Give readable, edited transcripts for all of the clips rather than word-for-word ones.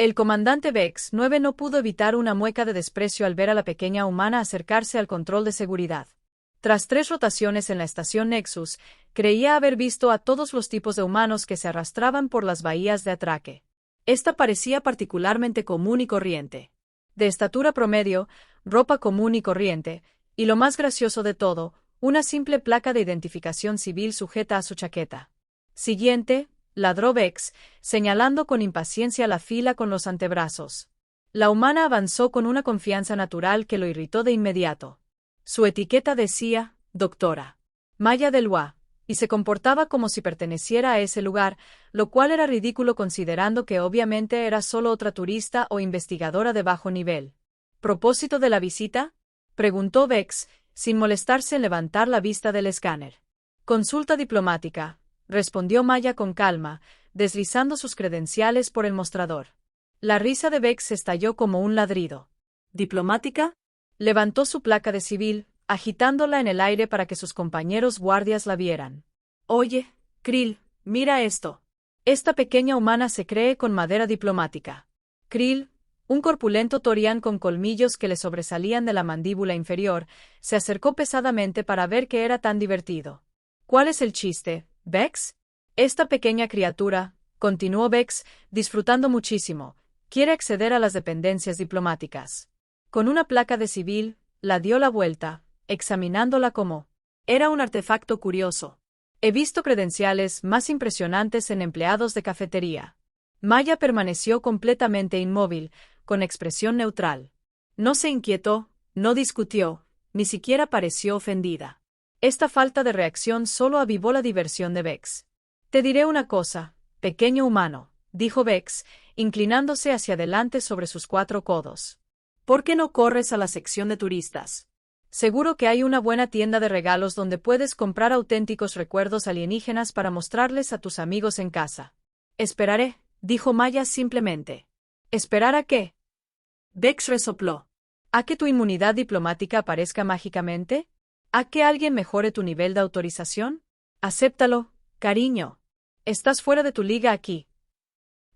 El comandante Vex 9 no pudo evitar una mueca de desprecio al ver a la pequeña humana acercarse al control de seguridad. Tras 3 rotaciones en la estación Nexus, creía haber visto a todos los tipos de humanos que se arrastraban por las bahías de atraque. Esta parecía particularmente común y corriente. De estatura promedio, ropa común y corriente, y lo más gracioso de todo, una simple placa de identificación civil sujeta a su chaqueta. Siguiente, ladró Vex, señalando con impaciencia la fila con los antebrazos. La humana avanzó con una confianza natural que lo irritó de inmediato. Su etiqueta decía, Doctora Maya Delois, y se comportaba como si perteneciera a ese lugar, lo cual era ridículo considerando que obviamente era solo otra turista o investigadora de bajo nivel. ¿Propósito de la visita?, preguntó Vex, sin molestarse en levantar la vista del escáner. Consulta diplomática, respondió Maya con calma, deslizando sus credenciales por el mostrador. La risa de Vex estalló como un ladrido. ¿Diplomática? Levantó su placa de civil, agitándola en el aire para que sus compañeros guardias la vieran. Oye, Krill, mira esto. Esta pequeña humana se cree con madera diplomática. Krill, un corpulento torián con colmillos que le sobresalían de la mandíbula inferior, se acercó pesadamente para ver qué era tan divertido. ¿Cuál es el chiste, Vex? Esta pequeña criatura, continuó Vex, disfrutando muchísimo, quiere acceder a las dependencias diplomáticas. Con una placa de civil, la dio la vuelta, examinándola como era un artefacto curioso. He visto credenciales más impresionantes en empleados de cafetería. Maya permaneció completamente inmóvil, con expresión neutral. No se inquietó, no discutió, ni siquiera pareció ofendida. Esta falta de reacción solo avivó la diversión de Vex. Te diré una cosa, pequeño humano, dijo Vex, inclinándose hacia adelante sobre sus 4 codos. ¿Por qué no corres a la sección de turistas? Seguro que hay una buena tienda de regalos donde puedes comprar auténticos recuerdos alienígenas para mostrarles a tus amigos en casa. Esperaré, dijo Maya simplemente. ¿Esperar a qué? Vex resopló. ¿A que tu inmunidad diplomática aparezca mágicamente? ¿A que alguien mejore tu nivel de autorización? Acéptalo, cariño. Estás fuera de tu liga aquí.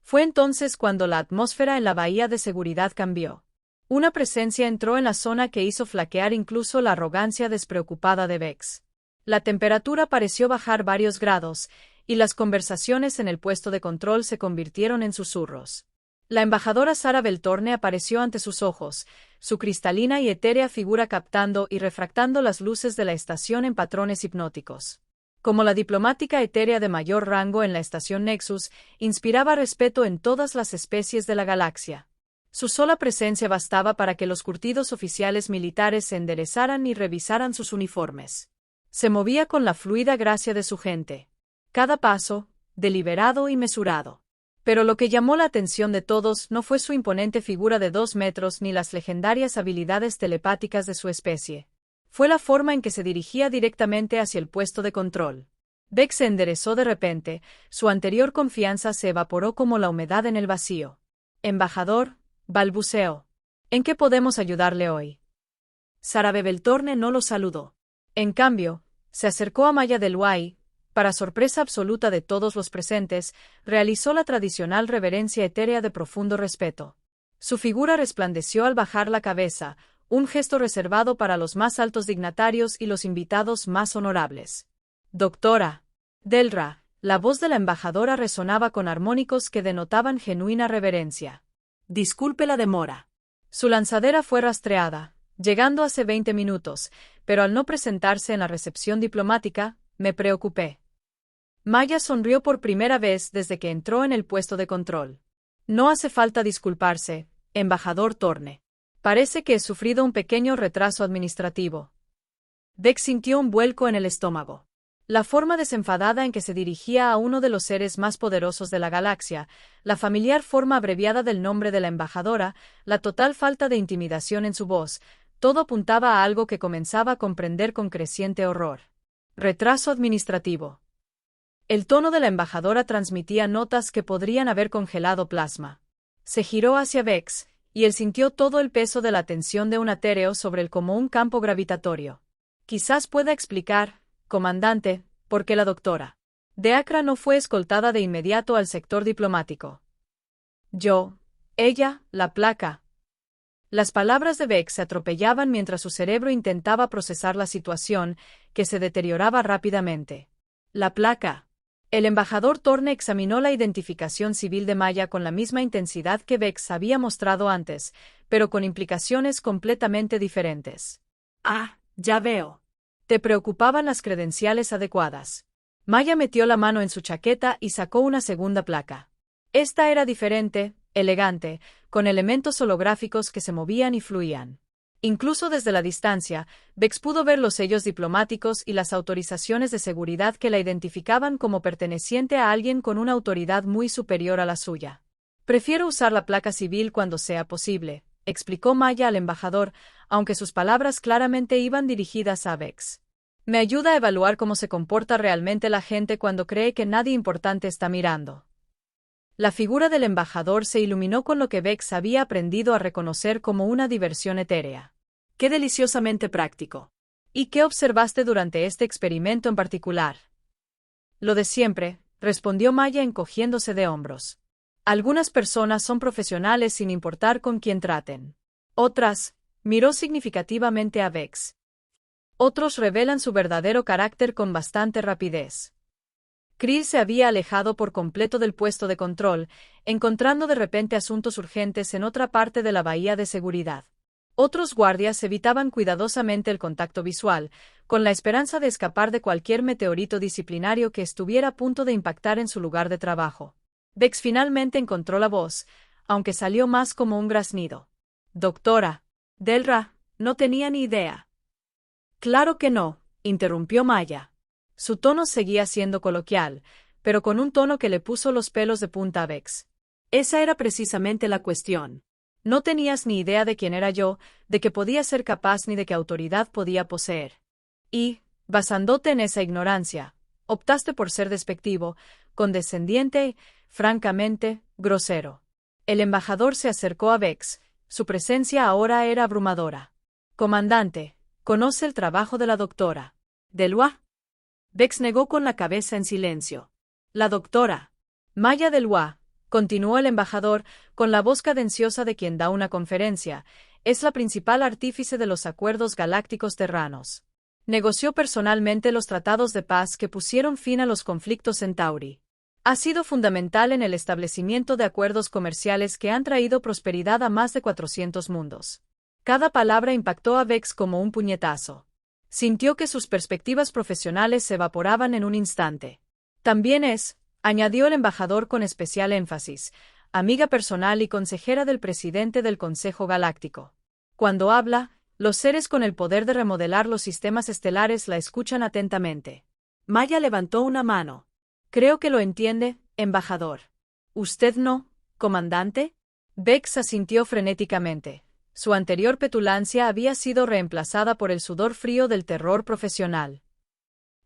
Fue entonces cuando la atmósfera en la bahía de seguridad cambió. Una presencia entró en la zona que hizo flaquear incluso la arrogancia despreocupada de Vex. La temperatura pareció bajar varios grados, y las conversaciones en el puesto de control se convirtieron en susurros. La embajadora Sara Beltorne apareció ante sus ojos, su cristalina y etérea figura captando y refractando las luces de la estación en patrones hipnóticos. Como la diplomática etérea de mayor rango en la estación Nexus, inspiraba respeto en todas las especies de la galaxia. Su sola presencia bastaba para que los curtidos oficiales militares se enderezaran y revisaran sus uniformes. Se movía con la fluida gracia de su gente. Cada paso, deliberado y mesurado. Pero lo que llamó la atención de todos no fue su imponente figura de 2 metros ni las legendarias habilidades telepáticas de su especie. Fue la forma en que se dirigía directamente hacia el puesto de control. Vex se enderezó de repente, su anterior confianza se evaporó como la humedad en el vacío. Embajador, balbuceó. ¿En qué podemos ayudarle hoy? Sara Beltorne no lo saludó. En cambio, se acercó a Maya Delois, para sorpresa absoluta de todos los presentes, realizó la tradicional reverencia etérea de profundo respeto. Su figura resplandeció al bajar la cabeza, un gesto reservado para los más altos dignatarios y los invitados más honorables. Doctora Delra, la voz de la embajadora resonaba con armónicos que denotaban genuina reverencia. Disculpe la demora. Su lanzadera fue rastreada, llegando hace 20 minutos, pero al no presentarse en la recepción diplomática, me preocupé. Maya sonrió por primera vez desde que entró en el puesto de control. No hace falta disculparse, embajador Torne. Parece que he sufrido un pequeño retraso administrativo. Vex sintió un vuelco en el estómago. La forma desenfadada en que se dirigía a uno de los seres más poderosos de la galaxia, la familiar forma abreviada del nombre de la embajadora, la total falta de intimidación en su voz, todo apuntaba a algo que comenzaba a comprender con creciente horror. Retraso administrativo. El tono de la embajadora transmitía notas que podrían haber congelado plasma. Se giró hacia Vex, y él sintió todo el peso de la tensión de un etéreo sobre él como un campo gravitatorio. Quizás pueda explicar, comandante, por qué la doctora de Acra no fue escoltada de inmediato al sector diplomático. Yo Ella, la placa. Las palabras de Beck se atropellaban mientras su cerebro intentaba procesar la situación, que se deterioraba rápidamente. La placa. El embajador Thorne examinó la identificación civil de Maya con la misma intensidad que Bex había mostrado antes, pero con implicaciones completamente diferentes. Ah, ya veo. Te preocupaban las credenciales adecuadas. Maya metió la mano en su chaqueta y sacó una segunda placa. Esta era diferente, elegante, con elementos holográficos que se movían y fluían. Incluso desde la distancia, Bex pudo ver los sellos diplomáticos y las autorizaciones de seguridad que la identificaban como perteneciente a alguien con una autoridad muy superior a la suya. Prefiero usar la placa civil cuando sea posible, explicó Maya al embajador, aunque sus palabras claramente iban dirigidas a Bex. Me ayuda a evaluar cómo se comporta realmente la gente cuando cree que nadie importante está mirando. La figura del embajador se iluminó con lo que Bex había aprendido a reconocer como una diversión etérea. ¡Qué deliciosamente práctico! ¿Y qué observaste durante este experimento en particular? Lo de siempre, respondió Maya encogiéndose de hombros. Algunas personas son profesionales sin importar con quién traten. Otras, miró significativamente a Bex. Otros revelan su verdadero carácter con bastante rapidez. Krill se había alejado por completo del puesto de control, encontrando de repente asuntos urgentes en otra parte de la bahía de seguridad. Otros guardias evitaban cuidadosamente el contacto visual, con la esperanza de escapar de cualquier meteorito disciplinario que estuviera a punto de impactar en su lugar de trabajo. Bex finalmente encontró la voz, aunque salió más como un graznido. Doctora. Delra, no tenía ni idea. Claro que no, interrumpió Maya. Su tono seguía siendo coloquial, pero con un tono que le puso los pelos de punta a Bex. Esa era precisamente la cuestión. No tenías ni idea de quién era yo, de qué podía ser capaz ni de qué autoridad podía poseer. Y, basándote en esa ignorancia, optaste por ser despectivo, condescendiente, francamente, grosero. El embajador se acercó a Bex. Su presencia ahora era abrumadora. Comandante, ¿conoce el trabajo de la doctora Delois? Bex negó con la cabeza en silencio. La doctora Maya Delois, continuó el embajador, con la voz cadenciosa de quien da una conferencia, es la principal artífice de los acuerdos galácticos terranos. Negoció personalmente los tratados de paz que pusieron fin a los conflictos en Tauri. Ha sido fundamental en el establecimiento de acuerdos comerciales que han traído prosperidad a más de 400 mundos. Cada palabra impactó a Bex como un puñetazo. Sintió que sus perspectivas profesionales se evaporaban en un instante. También es, añadió el embajador con especial énfasis, amiga personal y consejera del presidente del Consejo Galáctico. Cuando habla, los seres con el poder de remodelar los sistemas estelares la escuchan atentamente. Maya levantó una mano. Creo que lo entiende, embajador. ¿Usted no, comandante? Bex asintió frenéticamente. Su anterior petulancia había sido reemplazada por el sudor frío del terror profesional.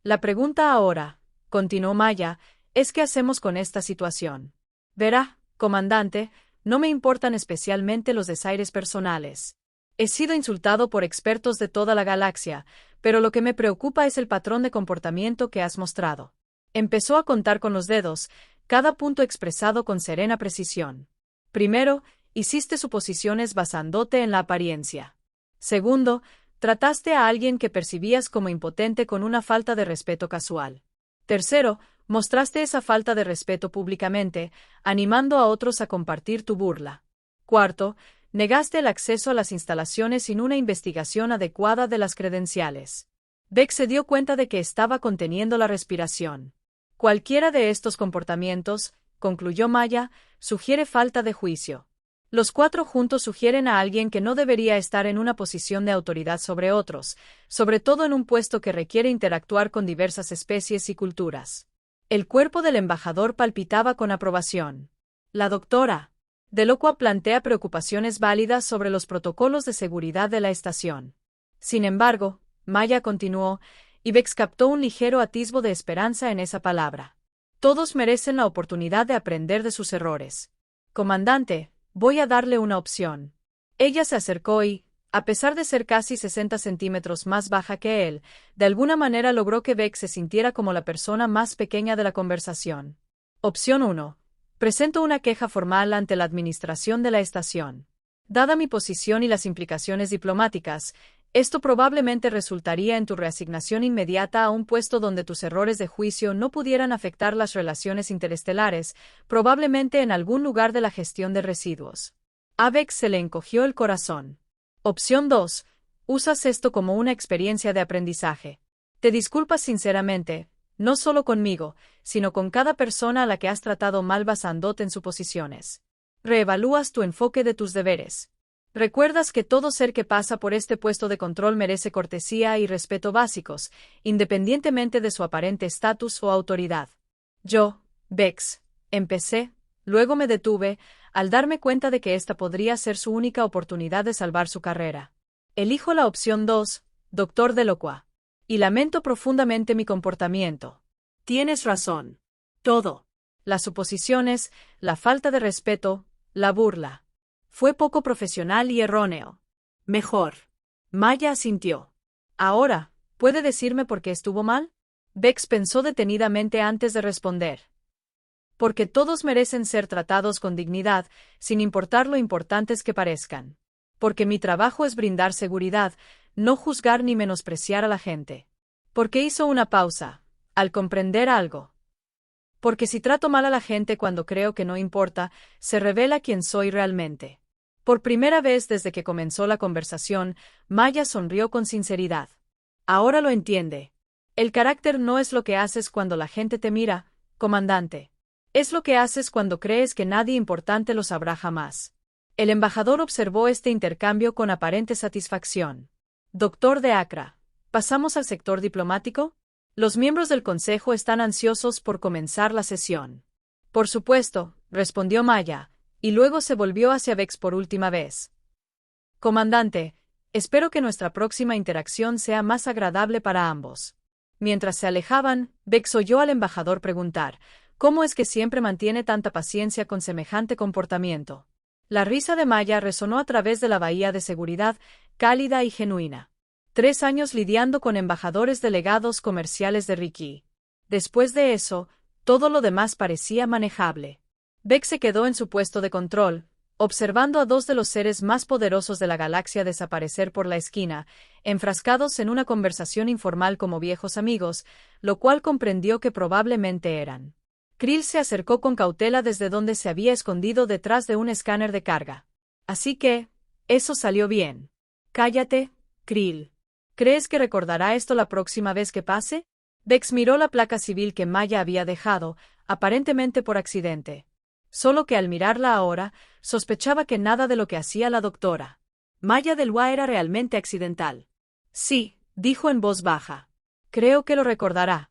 La pregunta ahora, continuó Maya, es ¿qué hacemos con esta situación? Verá, comandante, no me importan especialmente los desaires personales. He sido insultado por expertos de toda la galaxia, pero lo que me preocupa es el patrón de comportamiento que has mostrado. Empezó a contar con los dedos, cada punto expresado con serena precisión. Primero, hiciste suposiciones basándote en la apariencia. Segundo, trataste a alguien que percibías como impotente con una falta de respeto casual. Tercero, mostraste esa falta de respeto públicamente, animando a otros a compartir tu burla. Cuarto, negaste el acceso a las instalaciones sin una investigación adecuada de las credenciales. Beck se dio cuenta de que estaba conteniendo la respiración. Cualquiera de estos comportamientos, concluyó Maya, sugiere falta de juicio. Los cuatro juntos sugieren a alguien que no debería estar en una posición de autoridad sobre otros, sobre todo en un puesto que requiere interactuar con diversas especies y culturas. El cuerpo del embajador palpitaba con aprobación. La doctora Delacroix plantea preocupaciones válidas sobre los protocolos de seguridad de la estación. Sin embargo, Maya continuó, y Bex captó un ligero atisbo de esperanza en esa palabra. Todos merecen la oportunidad de aprender de sus errores. Comandante, voy a darle una opción. Ella se acercó y, a pesar de ser casi 60 centímetros más baja que él, de alguna manera logró que Beck se sintiera como la persona más pequeña de la conversación. Opción 1. Presento una queja formal ante la administración de la estación. Dada mi posición y las implicaciones diplomáticas, esto probablemente resultaría en tu reasignación inmediata a un puesto donde tus errores de juicio no pudieran afectar las relaciones interestelares, probablemente en algún lugar de la gestión de residuos. A Bex se le encogió el corazón. Opción 2. Usas esto como una experiencia de aprendizaje. Te disculpas sinceramente, no solo conmigo, sino con cada persona a la que has tratado mal basándote en suposiciones. Reevalúas tu enfoque de tus deberes. Recuerdas que todo ser que pasa por este puesto de control merece cortesía y respeto básicos, independientemente de su aparente estatus o autoridad. Yo, Bex, empecé, luego me detuve, al darme cuenta de que esta podría ser su única oportunidad de salvar su carrera. Elijo la opción 2, Doctor Delacroix. Y lamento profundamente mi comportamiento. Tienes razón. Todo. Las suposiciones, la falta de respeto, la burla. Fue poco profesional y erróneo. Mejor. Maya asintió. Ahora, ¿puede decirme por qué estuvo mal? Bex pensó detenidamente antes de responder. Porque todos merecen ser tratados con dignidad, sin importar lo importantes que parezcan. Porque mi trabajo es brindar seguridad, no juzgar ni menospreciar a la gente. Porque hizo una pausa, al comprender algo. Porque si trato mal a la gente cuando creo que no importa, se revela quién soy realmente. Por primera vez desde que comenzó la conversación, Maya sonrió con sinceridad. Ahora lo entiende. El carácter no es lo que haces cuando la gente te mira, comandante. Es lo que haces cuando crees que nadie importante lo sabrá jamás. El embajador observó este intercambio con aparente satisfacción. Doctor de Acra, ¿pasamos al sector diplomático? Los miembros del consejo están ansiosos por comenzar la sesión. Por supuesto, respondió Maya, y luego se volvió hacia Bex por última vez. Comandante, espero que nuestra próxima interacción sea más agradable para ambos. Mientras se alejaban, Bex oyó al embajador preguntar, ¿cómo es que siempre mantiene tanta paciencia con semejante comportamiento? La risa de Maya resonó a través de la bahía de seguridad, cálida y genuina. 3 años lidiando con embajadores delegados comerciales de Ricky. Después de eso, todo lo demás parecía manejable. Beck se quedó en su puesto de control, observando a 2 de los seres más poderosos de la galaxia desaparecer por la esquina, enfrascados en una conversación informal como viejos amigos, lo cual comprendió que probablemente eran. Krill se acercó con cautela desde donde se había escondido detrás de un escáner de carga. Así que, eso salió bien. Cállate, Krill. ¿Crees que recordará esto la próxima vez que pase? Bex miró la placa civil que Maya había dejado, aparentemente por accidente. Solo que al mirarla ahora, sospechaba que nada de lo que hacía la doctora Maya Delacroix era realmente accidental. Sí, dijo en voz baja. Creo que lo recordará.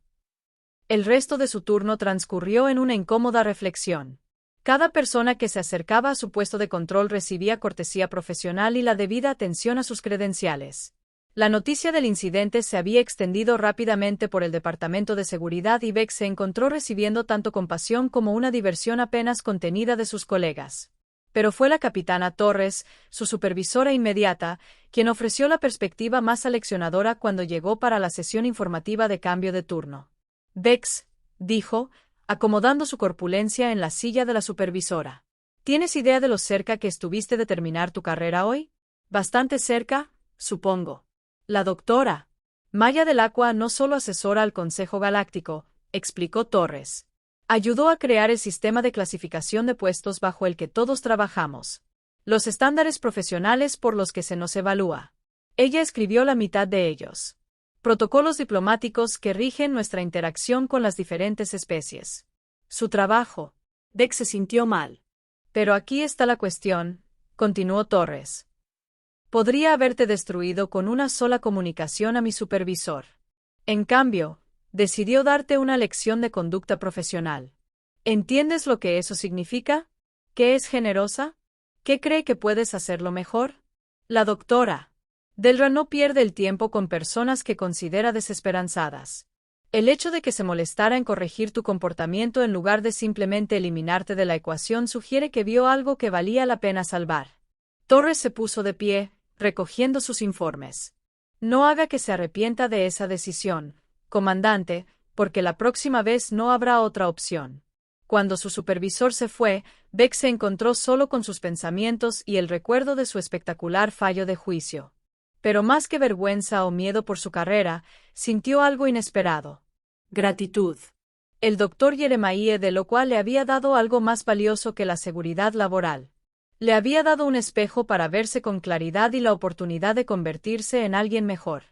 El resto de su turno transcurrió en una incómoda reflexión. Cada persona que se acercaba a su puesto de control recibía cortesía profesional y la debida atención a sus credenciales. La noticia del incidente se había extendido rápidamente por el Departamento de Seguridad y Beck se encontró recibiendo tanto compasión como una diversión apenas contenida de sus colegas. Pero fue la capitana Torres, su supervisora inmediata, quien ofreció la perspectiva más aleccionadora cuando llegó para la sesión informativa de cambio de turno. Bex, dijo, acomodando su corpulencia en la silla de la supervisora. ¿Tienes idea de lo cerca que estuviste de terminar tu carrera hoy? Bastante cerca, supongo. La doctora Maya Delacroix no solo asesora al Consejo Galáctico, explicó Torres. Ayudó a crear el sistema de clasificación de puestos bajo el que todos trabajamos. Los estándares profesionales por los que se nos evalúa. Ella escribió la mitad de ellos. Protocolos diplomáticos que rigen nuestra interacción con las diferentes especies. Su trabajo. Beck se sintió mal. Pero aquí está la cuestión, continuó Torres. Podría haberte destruido con una sola comunicación a mi supervisor. En cambio, decidió darte una lección de conducta profesional. ¿Entiendes lo que eso significa? ¿Qué es generosa? ¿Qué cree que puedes hacerlo mejor? La doctora Delacroix no pierde el tiempo con personas que considera desesperanzadas. El hecho de que se molestara en corregir tu comportamiento en lugar de simplemente eliminarte de la ecuación sugiere que vio algo que valía la pena salvar. Torres se puso de pie, recogiendo sus informes. No haga que se arrepienta de esa decisión, comandante, porque la próxima vez no habrá otra opción. Cuando su supervisor se fue, Beck se encontró solo con sus pensamientos y el recuerdo de su espectacular fallo de juicio. Pero más que vergüenza o miedo por su carrera, sintió algo inesperado. Gratitud. El doctor Jeremiah, de lo cual le había dado algo más valioso que la seguridad laboral. Le había dado un espejo para verse con claridad y la oportunidad de convertirse en alguien mejor.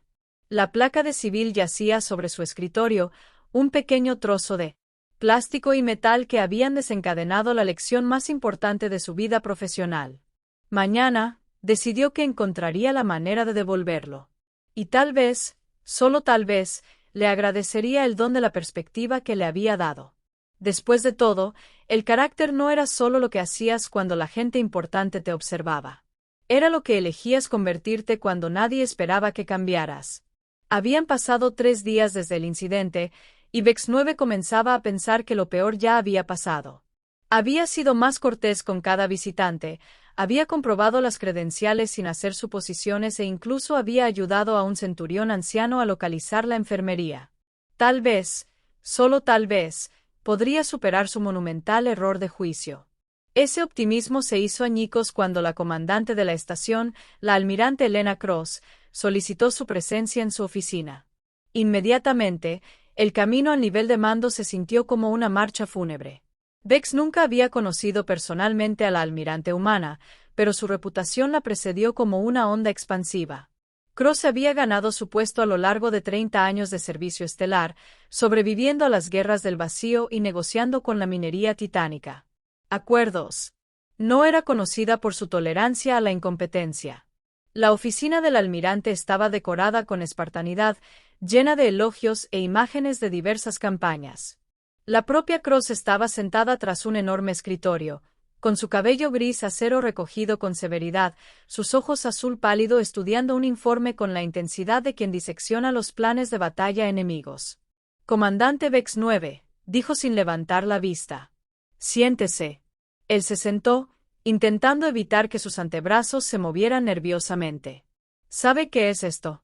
La placa de civil yacía sobre su escritorio, un pequeño trozo de plástico y metal que habían desencadenado la lección más importante de su vida profesional. Mañana, decidió que encontraría la manera de devolverlo. Y tal vez, solo tal vez, le agradecería el don de la perspectiva que le había dado. Después de todo, el carácter no era solo lo que hacías cuando la gente importante te observaba. Era lo que elegías convertirte cuando nadie esperaba que cambiaras. Habían pasado 3 días desde el incidente, y Bex 9 comenzaba a pensar que lo peor ya había pasado. Había sido más cortés con cada visitante, había comprobado las credenciales sin hacer suposiciones e incluso había ayudado a un centurión anciano a localizar la enfermería. Tal vez, solo tal vez, podría superar su monumental error de juicio. Ese optimismo se hizo añicos cuando la comandante de la estación, la almirante Elena Cross, solicitó su presencia en su oficina. Inmediatamente, el camino al nivel de mando se sintió como una marcha fúnebre. Bex nunca había conocido personalmente a la almirante humana, pero su reputación la precedió como una onda expansiva. Cross había ganado su puesto a lo largo de 30 años de servicio estelar, sobreviviendo a las guerras del vacío y negociando con la minería titánica. Acuerdos. No era conocida por su tolerancia a la incompetencia. La oficina del almirante estaba decorada con espartanidad, llena de elogios e imágenes de diversas campañas. La propia Cross estaba sentada tras un enorme escritorio, con su cabello gris acero recogido con severidad, sus ojos azul pálido estudiando un informe con la intensidad de quien disecciona los planes de batalla enemigos. Comandante Bex 9, dijo sin levantar la vista. Siéntese. Él se sentó, intentando evitar que sus antebrazos se movieran nerviosamente. ¿Sabe qué es esto?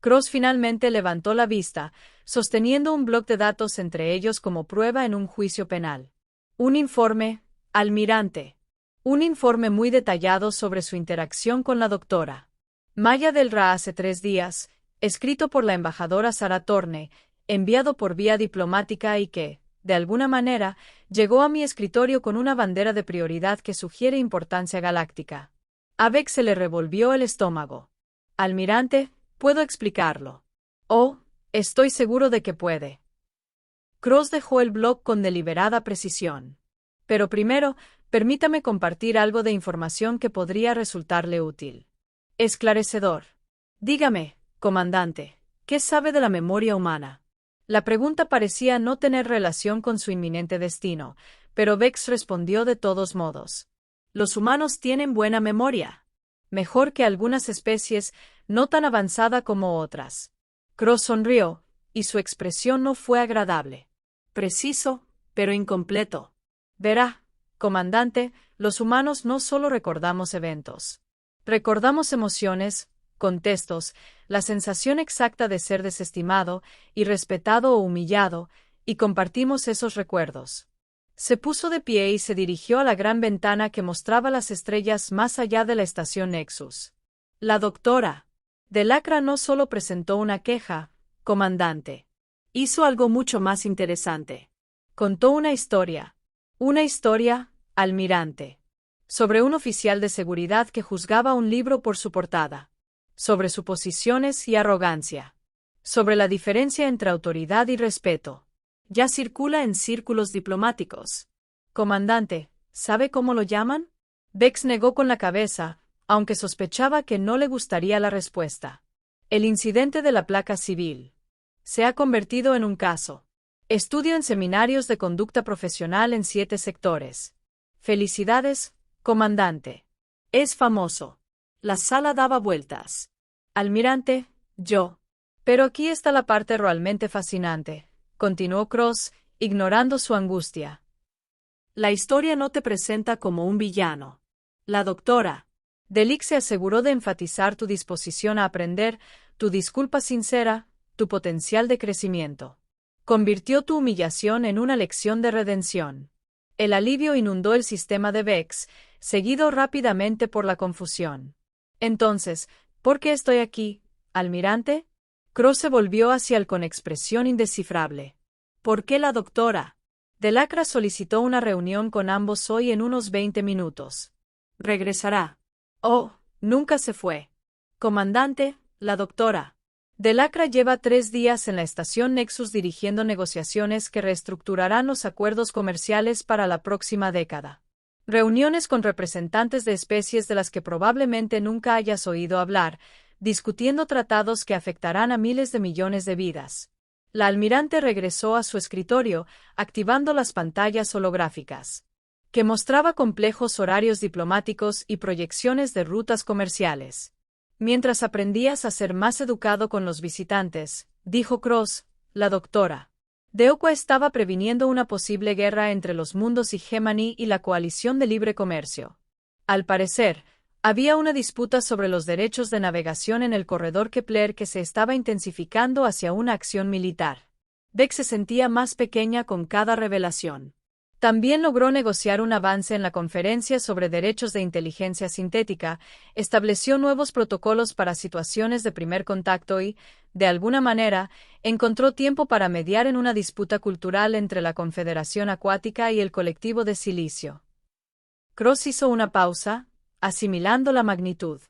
Cross finalmente levantó la vista, sosteniendo un bloc de datos entre ellos como prueba en un juicio penal. Un informe, almirante. Un informe muy detallado sobre su interacción con la doctora Maya del Ra hace 3 días, escrito por la embajadora Sarah Thorne, enviado por vía diplomática y que, de alguna manera, llegó a mi escritorio con una bandera de prioridad que sugiere importancia galáctica. A Beck se le revolvió el estómago. Almirante, puedo explicarlo. Oh, estoy seguro de que puede. Cross dejó el bloc con deliberada precisión. Pero primero, permítame compartir algo de información que podría resultarle útil. Esclarecedor. Dígame, comandante, ¿qué sabe de la memoria humana? La pregunta parecía no tener relación con su inminente destino, pero Bex respondió de todos modos. Los humanos tienen buena memoria. Mejor que algunas especies, no tan avanzada como otras. Cross sonrió, y su expresión no fue agradable. Preciso, pero incompleto. Verá, comandante, los humanos no solo recordamos eventos. Recordamos emociones, contextos, la sensación exacta de ser desestimado, irrespetado o humillado, y compartimos esos recuerdos. Se puso de pie y se dirigió a la gran ventana que mostraba las estrellas más allá de la estación Nexus. La doctora Delacra no solo presentó una queja, comandante. Hizo algo mucho más interesante. Contó una historia. Una historia, almirante. Sobre un oficial de seguridad que juzgaba un libro por su portada. Sobre suposiciones y arrogancia. Sobre la diferencia entre autoridad y respeto. Ya circula en círculos diplomáticos. Comandante, ¿sabe cómo lo llaman? Bex negó con la cabeza, aunque sospechaba que no le gustaría la respuesta. El incidente de la placa civil. Se ha convertido en un caso. Estudio en seminarios de conducta profesional en 7 sectores. Felicidades, comandante. Es famoso. La sala daba vueltas. Almirante, yo. Pero aquí está la parte realmente fascinante, continuó Cross, ignorando su angustia. La historia no te presenta como un villano. La doctora Delic se aseguró de enfatizar tu disposición a aprender, tu disculpa sincera, tu potencial de crecimiento. Convirtió tu humillación en una lección de redención. El alivio inundó el sistema de Vex, seguido rápidamente por la confusión. Entonces, ¿por qué estoy aquí, almirante? Cross se volvió hacia él con expresión indescifrable. ¿Por qué la doctora? Delacra solicitó una reunión con ambos hoy en unos 20 minutos. Regresará. Oh, nunca se fue. Comandante, la doctora. Delacra lleva 3 días en la estación Nexus dirigiendo negociaciones que reestructurarán los acuerdos comerciales para la próxima década. Reuniones con representantes de especies de las que probablemente nunca hayas oído hablar, discutiendo tratados que afectarán a miles de millones de vidas. La almirante regresó a su escritorio, activando las pantallas holográficas, que mostraba complejos horarios diplomáticos y proyecciones de rutas comerciales. Mientras aprendías a ser más educado con los visitantes, dijo Cross, la doctora. Deoqua estaba previniendo una posible guerra entre los mundos Hegemony y la Coalición de Libre Comercio. Al parecer, había una disputa sobre los derechos de navegación en el corredor Kepler que se estaba intensificando hacia una acción militar. Beck se sentía más pequeña con cada revelación. También logró negociar un avance en la conferencia sobre derechos de inteligencia sintética, estableció nuevos protocolos para situaciones de primer contacto y, de alguna manera, encontró tiempo para mediar en una disputa cultural entre la Confederación Acuática y el colectivo de Silicio. Cross hizo una pausa, asimilando la magnitud.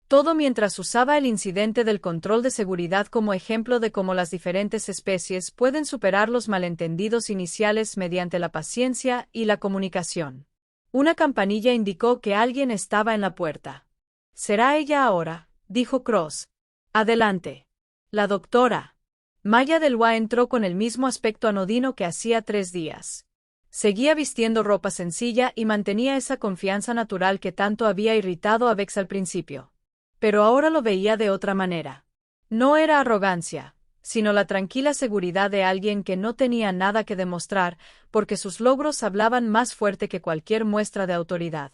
Todo mientras usaba el incidente del control de seguridad como ejemplo de cómo las diferentes especies pueden superar los malentendidos iniciales mediante la paciencia y la comunicación. Una campanilla indicó que alguien estaba en la puerta. «¿Será ella ahora?», dijo Cross. «Adelante». La doctora. Maya Delwa entró con el mismo aspecto anodino que hacía 3 días. Seguía vistiendo ropa sencilla y mantenía esa confianza natural que tanto había irritado a Vex al principio. Pero ahora lo veía de otra manera. No era arrogancia, sino la tranquila seguridad de alguien que no tenía nada que demostrar, porque sus logros hablaban más fuerte que cualquier muestra de autoridad.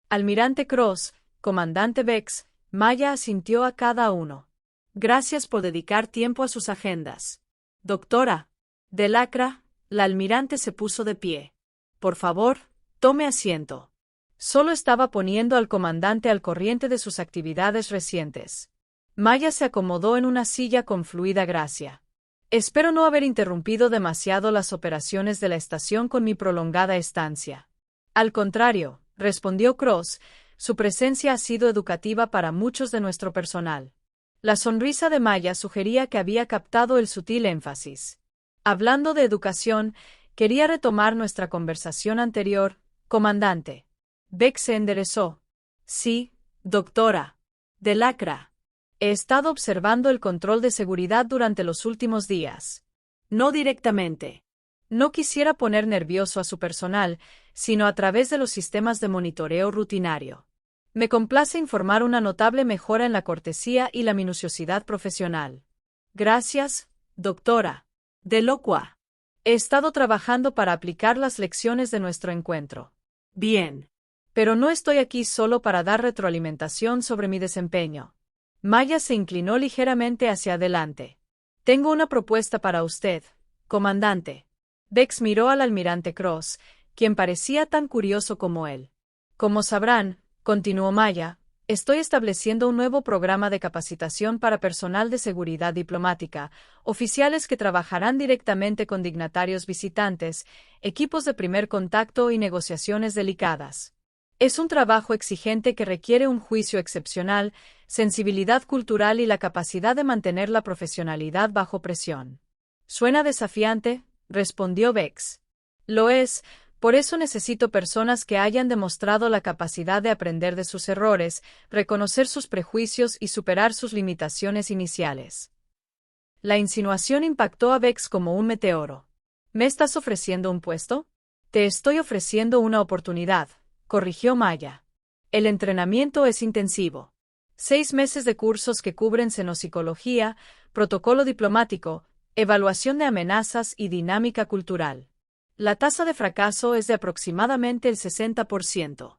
Almirante Cross, comandante Vex, Maya asintió a cada uno. Gracias por dedicar tiempo a sus agendas. Doctora. Delacra, la almirante se puso de pie. Por favor, tome asiento. Solo estaba poniendo al comandante al corriente de sus actividades recientes. Maya se acomodó en una silla con fluida gracia. Espero no haber interrumpido demasiado las operaciones de la estación con mi prolongada estancia. Al contrario, respondió Cross, su presencia ha sido educativa para muchos de nuestro personal. La sonrisa de Maya sugería que había captado el sutil énfasis. Hablando de educación, quería retomar nuestra conversación anterior, comandante. Beck se enderezó. Sí, doctora. Delacra. He estado observando el control de seguridad durante los últimos días. No directamente. No quisiera poner nervioso a su personal, sino a través de los sistemas de monitoreo rutinario. Me complace informar una notable mejora en la cortesía y la minuciosidad profesional. Gracias, doctora. Delacra. He estado trabajando para aplicar las lecciones de nuestro encuentro. Bien. Pero no estoy aquí solo para dar retroalimentación sobre mi desempeño. Maya se inclinó ligeramente hacia adelante. Tengo una propuesta para usted, comandante. Vex miró al almirante Cross, quien parecía tan curioso como él. Como sabrán, continuó Maya, estoy estableciendo un nuevo programa de capacitación para personal de seguridad diplomática, oficiales que trabajarán directamente con dignatarios visitantes, equipos de primer contacto y negociaciones delicadas. Es un trabajo exigente que requiere un juicio excepcional, sensibilidad cultural y la capacidad de mantener la profesionalidad bajo presión. ¿Suena desafiante?, respondió Vex. Lo es, por eso necesito personas que hayan demostrado la capacidad de aprender de sus errores, reconocer sus prejuicios y superar sus limitaciones iniciales. La insinuación impactó a Vex como un meteoro. ¿Me estás ofreciendo un puesto? Te estoy ofreciendo una oportunidad, corrigió Maya. El entrenamiento es intensivo. 6 meses de cursos que cubren xenopsicología, protocolo diplomático, evaluación de amenazas y dinámica cultural. La tasa de fracaso es de aproximadamente el 60%.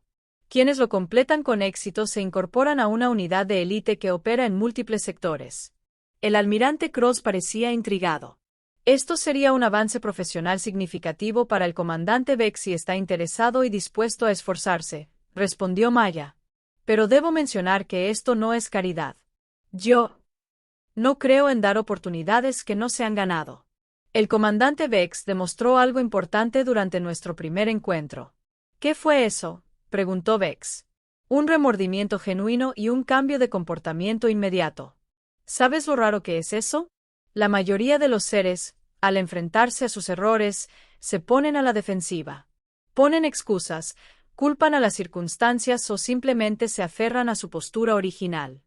Quienes lo completan con éxito se incorporan a una unidad de élite que opera en múltiples sectores. El almirante Cross parecía intrigado. Esto sería un avance profesional significativo para el comandante Vex si está interesado y dispuesto a esforzarse, respondió Maya. Pero debo mencionar que esto no es caridad. Yo no creo en dar oportunidades que no se han ganado. El comandante Vex demostró algo importante durante nuestro primer encuentro. ¿Qué fue eso?, preguntó Vex. Un remordimiento genuino y un cambio de comportamiento inmediato. ¿Sabes lo raro que es eso? La mayoría de los seres, al enfrentarse a sus errores, se ponen a la defensiva. Ponen excusas, culpan a las circunstancias o simplemente se aferran a su postura original.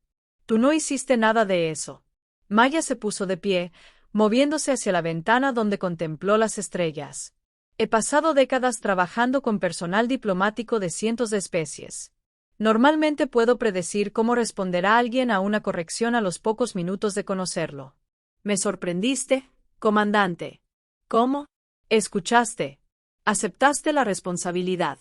Tú no hiciste nada de eso. Maya se puso de pie, moviéndose hacia la ventana donde contempló las estrellas. He pasado décadas trabajando con personal diplomático de cientos de especies. Normalmente puedo predecir cómo responderá alguien a una corrección a los pocos minutos de conocerlo. Me sorprendiste, comandante. ¿Cómo? Escuchaste. Aceptaste la responsabilidad.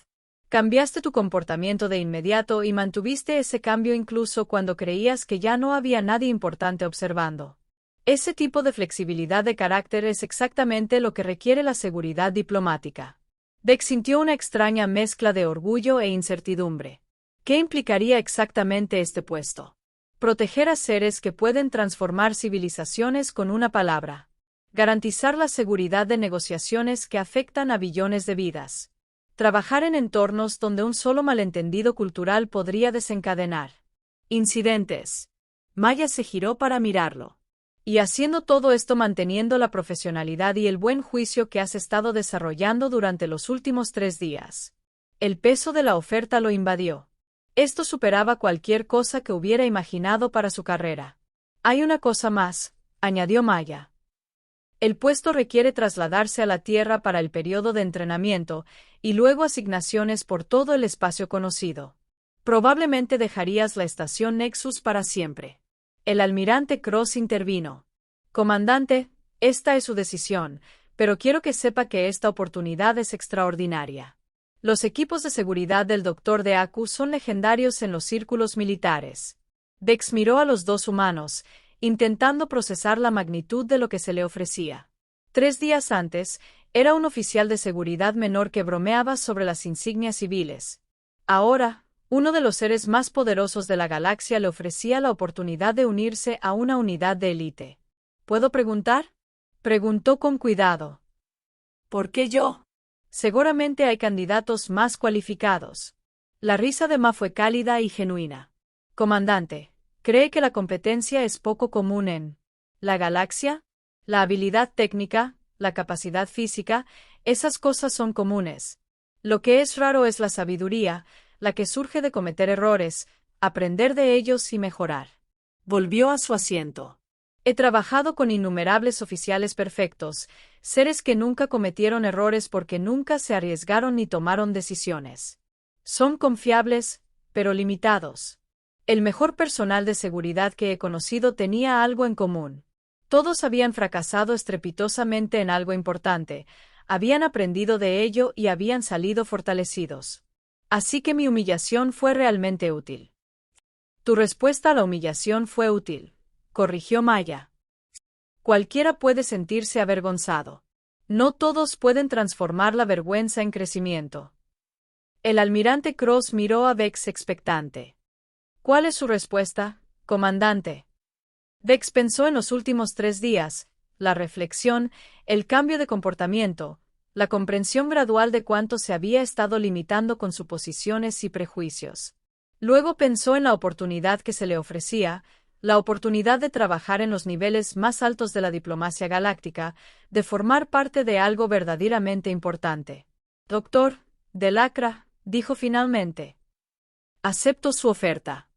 Cambiaste tu comportamiento de inmediato y mantuviste ese cambio incluso cuando creías que ya no había nadie importante observando. Ese tipo de flexibilidad de carácter es exactamente lo que requiere la seguridad diplomática. Vex sintió una extraña mezcla de orgullo e incertidumbre. ¿Qué implicaría exactamente este puesto? Proteger a seres que pueden transformar civilizaciones con una palabra. Garantizar la seguridad de negociaciones que afectan a billones de vidas. Trabajar en entornos donde un solo malentendido cultural podría desencadenar incidentes. Maya se giró para mirarlo. Y haciendo todo esto manteniendo la profesionalidad y el buen juicio que has estado desarrollando durante los últimos 3 días. El peso de la oferta lo invadió. Esto superaba cualquier cosa que hubiera imaginado para su carrera. Hay una cosa más, añadió Maya. El puesto requiere trasladarse a la Tierra para el periodo de entrenamiento y luego asignaciones por todo el espacio conocido. Probablemente dejarías la estación Nexus para siempre. El almirante Cross intervino. Comandante, esta es su decisión, pero quiero que sepa que esta oportunidad es extraordinaria. Los equipos de seguridad del Dr. Deaku son legendarios en los círculos militares. Vex miró a los dos humanos, intentando procesar la magnitud de lo que se le ofrecía. 3 días antes, era un oficial de seguridad menor que bromeaba sobre las insignias civiles. Ahora, uno de los seres más poderosos de la galaxia le ofrecía la oportunidad de unirse a una unidad de élite. ¿Puedo preguntar? Preguntó con cuidado. ¿Por qué yo? Seguramente hay candidatos más cualificados. La risa de Ma fue cálida y genuina. Comandante, ¿cree que la competencia es poco común en la galaxia? La habilidad técnica, la capacidad física, esas cosas son comunes. Lo que es raro es la sabiduría, la que surge de cometer errores, aprender de ellos y mejorar. Volvió a su asiento. He trabajado con innumerables oficiales perfectos, seres que nunca cometieron errores porque nunca se arriesgaron ni tomaron decisiones. Son confiables, pero limitados. El mejor personal de seguridad que he conocido tenía algo en común. Todos habían fracasado estrepitosamente en algo importante, habían aprendido de ello y habían salido fortalecidos. Así que mi humillación fue realmente útil. Tu respuesta a la humillación fue útil, corrigió Maya. Cualquiera puede sentirse avergonzado. No todos pueden transformar la vergüenza en crecimiento. El almirante Cross miró a Vex expectante. ¿Cuál es su respuesta, comandante? Vex pensó en los últimos 3 días, la reflexión, el cambio de comportamiento, la comprensión gradual de cuánto se había estado limitando con suposiciones y prejuicios. Luego pensó en la oportunidad que se le ofrecía, la oportunidad de trabajar en los niveles más altos de la diplomacia galáctica, de formar parte de algo verdaderamente importante. Doctor, Delacra, dijo finalmente. Acepto su oferta.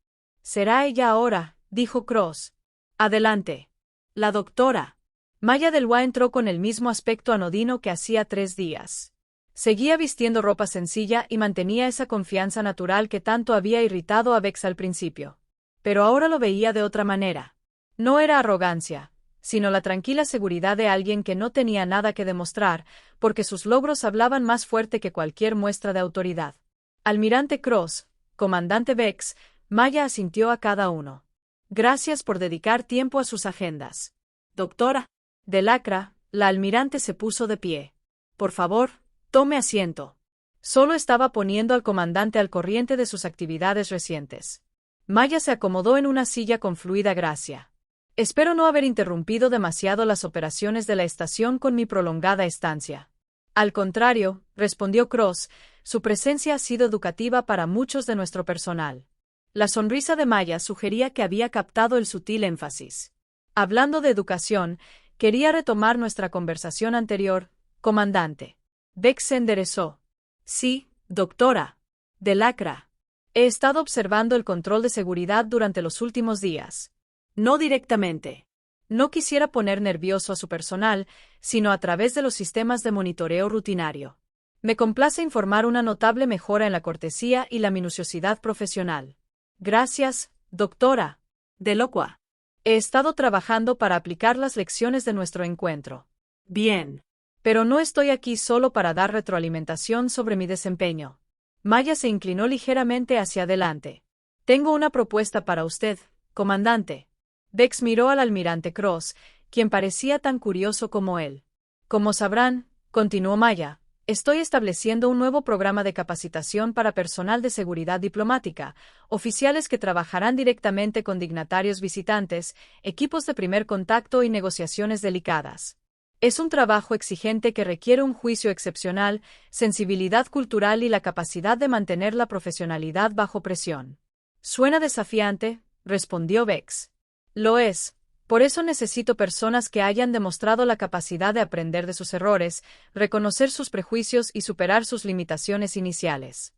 Será ella ahora, dijo Cross. Adelante. La doctora. Maya Delwa entró con el mismo aspecto anodino que hacía 3 días. Seguía vistiendo ropa sencilla y mantenía esa confianza natural que tanto había irritado a Vex al principio. Pero ahora lo veía de otra manera. No era arrogancia, sino la tranquila seguridad de alguien que no tenía nada que demostrar, porque sus logros hablaban más fuerte que cualquier muestra de autoridad. Almirante Cross, comandante Vex, Maya asintió a cada uno. Gracias por dedicar tiempo a sus agendas. Doctora Delacra, La almirante se puso de pie. Por favor, tome asiento. Solo estaba poniendo al comandante al corriente de sus actividades recientes. Maya se acomodó en una silla con fluida gracia. Espero no haber interrumpido demasiado las operaciones de la estación con mi prolongada estancia. Al contrario, respondió Cross, su presencia ha sido educativa para muchos de nuestro personal. La sonrisa de Maya sugería que había captado el sutil énfasis. Hablando de educación, quería retomar nuestra conversación anterior, comandante. Beck se enderezó. Sí, doctora. De lacra. He estado observando el control de seguridad durante los últimos días. No directamente. No quisiera poner nervioso a su personal, sino a través de los sistemas de monitoreo rutinario. Me complace informar una notable mejora en la cortesía y la minuciosidad profesional. Gracias, doctora. Delacroix. He estado trabajando para aplicar las lecciones de nuestro encuentro. Bien. Pero no estoy aquí solo para dar retroalimentación sobre mi desempeño. Maya se inclinó ligeramente hacia adelante. Tengo una propuesta para usted, comandante. Bex miró al almirante Cross, quien parecía tan curioso como él. Como sabrán, continuó Maya, estoy estableciendo un nuevo programa de capacitación para personal de seguridad diplomática, oficiales que trabajarán directamente con dignatarios visitantes, equipos de primer contacto y negociaciones delicadas. Es un trabajo exigente que requiere un juicio excepcional, sensibilidad cultural y la capacidad de mantener la profesionalidad bajo presión. Suena desafiante, respondió Bex. Lo es. Por eso necesito personas que hayan demostrado la capacidad de aprender de sus errores, reconocer sus prejuicios y superar sus limitaciones iniciales.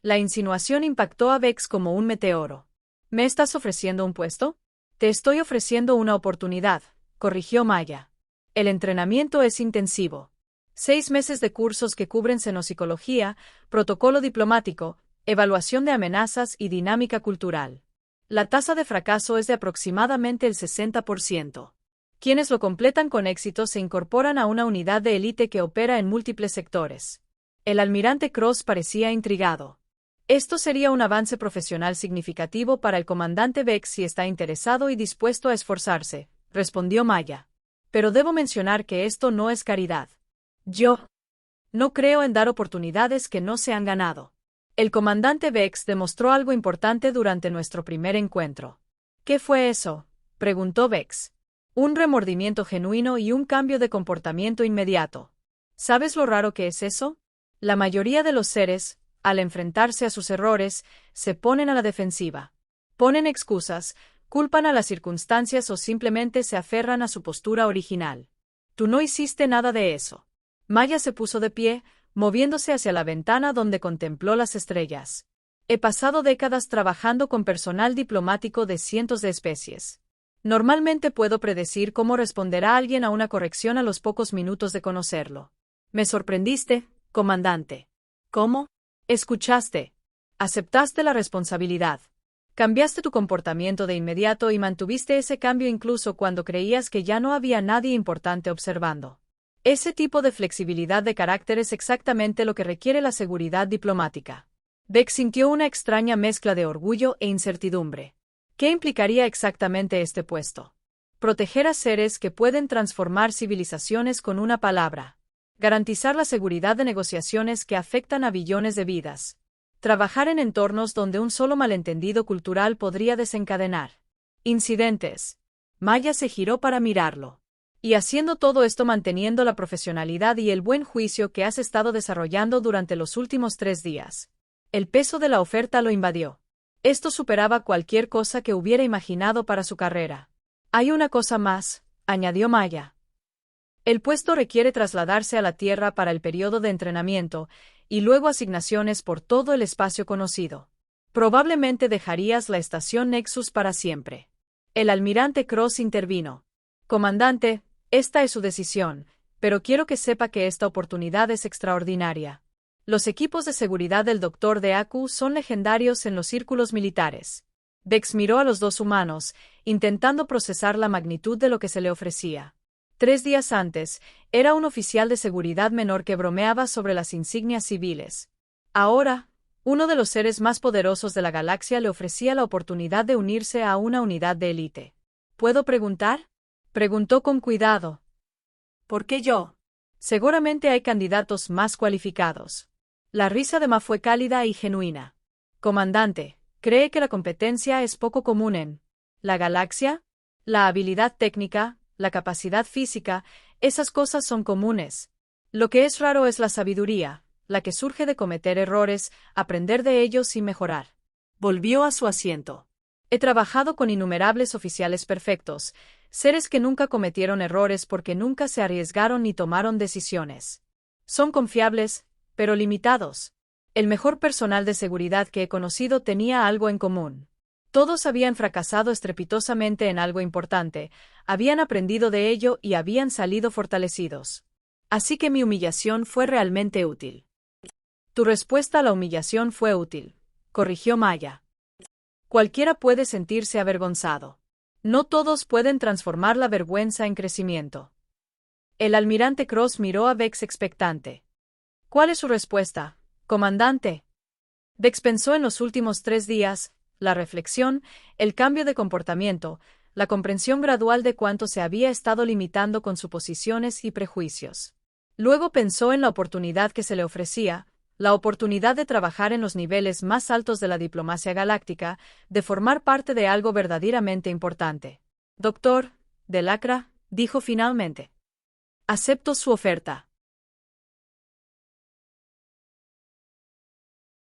La insinuación impactó a Bex como un meteoro. ¿Me estás ofreciendo un puesto? Te estoy ofreciendo una oportunidad, corrigió Maya. El entrenamiento es intensivo. 6 meses de cursos que cubren xenopsicología, protocolo diplomático, evaluación de amenazas y dinámica cultural. La tasa de fracaso es de aproximadamente el 60%. Quienes lo completan con éxito se incorporan a una unidad de élite que opera en múltiples sectores. El almirante Cross parecía intrigado. Esto sería un avance profesional significativo para el comandante Beck si está interesado y dispuesto a esforzarse, respondió Maya. Pero debo mencionar que esto no es caridad. Yo no creo en dar oportunidades que no se han ganado. El comandante Bex demostró algo importante durante nuestro primer encuentro. ¿Qué fue eso?, preguntó Bex. Un remordimiento genuino y un cambio de comportamiento inmediato. ¿Sabes lo raro que es eso? La mayoría de los seres, al enfrentarse a sus errores, se ponen a la defensiva. Ponen excusas, culpan a las circunstancias o simplemente se aferran a su postura original. Tú no hiciste nada de eso. Maya se puso de pie, moviéndose hacia la ventana donde contempló las estrellas. He pasado décadas trabajando con personal diplomático de cientos de especies. Normalmente puedo predecir cómo responderá alguien a una corrección a los pocos minutos de conocerlo. Me sorprendiste, comandante. ¿Cómo? Escuchaste. Aceptaste la responsabilidad. Cambiaste tu comportamiento de inmediato y mantuviste ese cambio incluso cuando creías que ya no había nadie importante observando. Ese tipo de flexibilidad de carácter es exactamente lo que requiere la seguridad diplomática. Beck sintió una extraña mezcla de orgullo e incertidumbre. ¿Qué implicaría exactamente este puesto? Proteger a seres que pueden transformar civilizaciones con una palabra. Garantizar la seguridad de negociaciones que afectan a billones de vidas. Trabajar en entornos donde un solo malentendido cultural podría desencadenar incidentes. Maya se giró para mirarlo. Y haciendo todo esto manteniendo la profesionalidad y el buen juicio que has estado desarrollando durante los últimos 3 días. El peso de la oferta lo invadió. Esto superaba cualquier cosa que hubiera imaginado para su carrera. Hay una cosa más, añadió Maya. El puesto requiere trasladarse a la Tierra para el periodo de entrenamiento, y luego asignaciones por todo el espacio conocido. Probablemente dejarías la estación Nexus para siempre. El almirante Cross intervino. Comandante, esta es su decisión, pero quiero que sepa que esta oportunidad es extraordinaria. Los equipos de seguridad del Dr. Deaku son legendarios en los círculos militares. Bex miró a los 2 humanos, intentando procesar la magnitud de lo que se le ofrecía. 3 días antes, era un oficial de seguridad menor que bromeaba sobre las insignias civiles. Ahora, uno de los seres más poderosos de la galaxia le ofrecía la oportunidad de unirse a una unidad de élite. ¿Puedo preguntar?, preguntó con cuidado. ¿Por qué yo? Seguramente hay candidatos más cualificados. La risa de Ma fue cálida y genuina. Comandante, ¿cree que la competencia es poco común en la galaxia? La habilidad técnica, la capacidad física, esas cosas son comunes. Lo que es raro es la sabiduría, la que surge de cometer errores, aprender de ellos y mejorar. Volvió a su asiento. He trabajado con innumerables oficiales perfectos, seres que nunca cometieron errores porque nunca se arriesgaron ni tomaron decisiones. Son confiables, pero limitados. El mejor personal de seguridad que he conocido tenía algo en común. Todos habían fracasado estrepitosamente en algo importante, habían aprendido de ello y habían salido fortalecidos. Así que mi humillación fue realmente útil. Tu respuesta a la humillación fue útil, corrigió Maya. Cualquiera puede sentirse avergonzado. No todos pueden transformar la vergüenza en crecimiento. El almirante Cross miró a Vex expectante. ¿Cuál es su respuesta, comandante? Vex pensó en los últimos 3 días, la reflexión, el cambio de comportamiento, la comprensión gradual de cuánto se había estado limitando con suposiciones y prejuicios. Luego pensó en la oportunidad que se le ofrecía, la oportunidad de trabajar en los niveles más altos de la diplomacia galáctica, de formar parte de algo verdaderamente importante. Doctor, Delacra, dijo finalmente. Acepto su oferta.